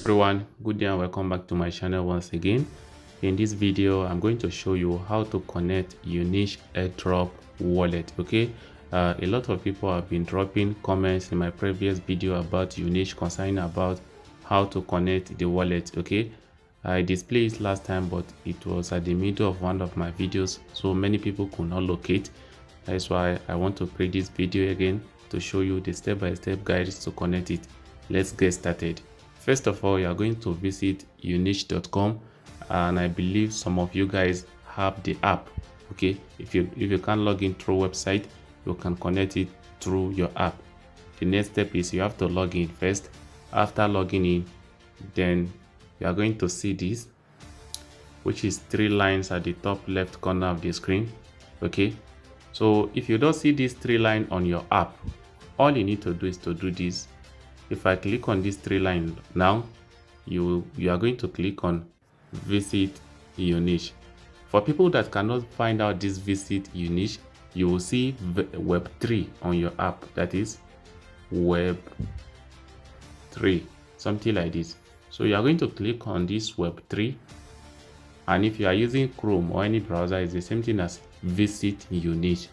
Everyone, good day and welcome back to my channel once again. In this video I'm going to show you how to connect Unich Airdrop wallet. Okay, a lot of people have been dropping comments in my previous video about Unich concerning about how to connect the wallet. Okay, I displayed it last time, but it was at the middle of one of my videos, so many people could not locate. That's why I want to create this video again to show you the step-by-step guides to connect it. Let's get started. First of all, you are going to visit unich.com, and I believe some of you guys have the app. Okay, if you can't log in through website, you can connect it through your app. The next step is you have to log in first. After logging in, then you are going to see this, which is 3 lines at the top left corner of the screen. Okay, so if you don't see these 3 lines on your app, all you need to do is to do this. If I click on this 3 line now, you are going to click on visit Unich. For people that cannot find out this visit Unich, you will see web3 on your app, that is web3, something like this. So you are going to click on this web3, and if you are using Chrome or any browser, it's the same thing as visit Unich.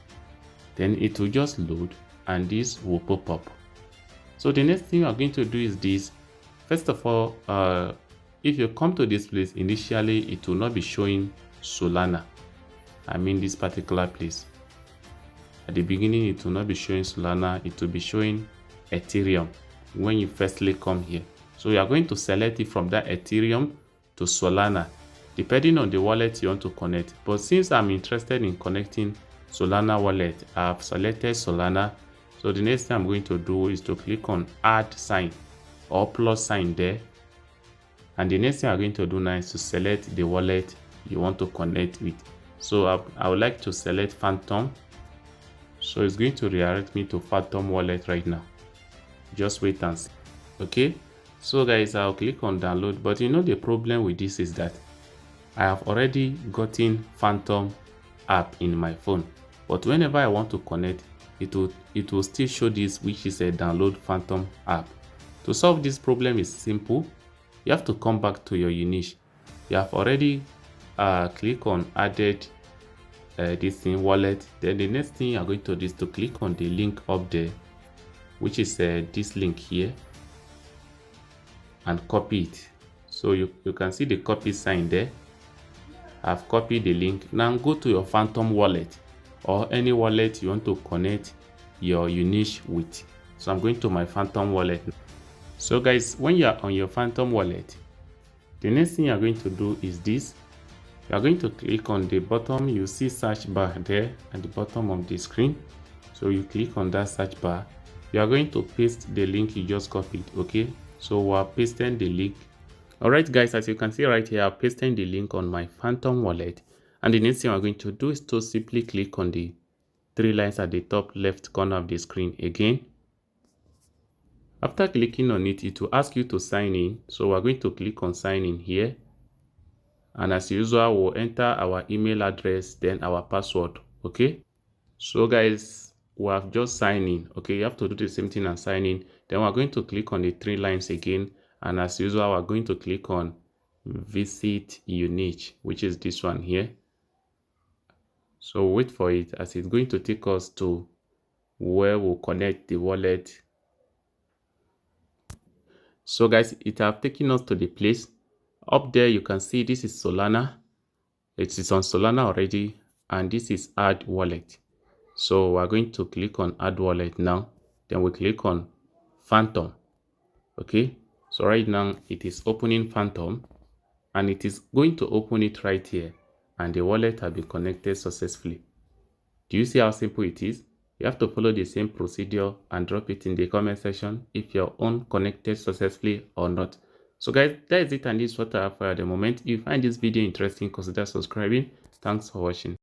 Then it will just load and this will pop up. So the next thing you are going to do is this. First of all, if you come to this place, initially it will not be showing Solana. I mean this particular place. At the beginning it will not be showing Solana, it will be showing Ethereum when you firstly come here. So you are going to select it from that Ethereum to Solana, depending on the wallet you want to connect. But since I'm interested in connecting Solana wallet, I have selected Solana. So the next thing I'm going to do is to click on add sign or plus sign there. And the next thing I'm going to do now is to select the wallet you want to connect with. So I would like to select Phantom. So it's going to redirect me to Phantom wallet right now. Just wait and see. Okay, so guys, I'll click on download, but you know the problem with this is that I have already gotten Phantom app in my phone, but whenever I want to connect, it will still show this, which is a download Phantom app. To solve this problem is simple. You have to come back to your Unich. You have already click on added this thing wallet. Then the next thing you are going to do is to click on the link up there, which is this link here, and copy it. So you can see the copy sign there. I've copied the link. Now go to your Phantom wallet or any wallet you want to connect your Unich with. So I'm going to my Phantom wallet. So guys, when you are on your Phantom wallet, the next thing you're going to do is this. You are going to click on the bottom. You see search bar there at the bottom of the screen. So you click on that search bar. You are going to paste the link you just copied. Okay, so we're pasting the link. Alright guys, as you can see right here, I'm pasting the link on my Phantom wallet. And the next thing we're going to do is to simply click on the 3 lines at the top left corner of the screen again. After clicking on it, it will ask you to sign in. So we're going to click on sign in here. And as usual, we'll enter our email address, then our password. Okay. So guys, we have just signed in. Okay, you have to do the same thing and sign in. Then we're going to click on the 3 lines again. And as usual, we're going to click on visit Unich, which is this one here. So wait for it, as it's going to take us to where we'll connect the wallet. So guys, it have taken us to the place. Up there you can see this is Solana. It is on Solana already, and this is add wallet. So we're going to click on add wallet now. Then we click on Phantom. Okay, so right now it is opening Phantom, and it is going to open it right here, and the wallet has been connected successfully. Do you see how simple it is? You have to follow the same procedure and drop it in the comment section if your own connected successfully or not. So guys, that is it, and this is what I have for you at the moment. If you find this video interesting, consider subscribing. Thanks for watching.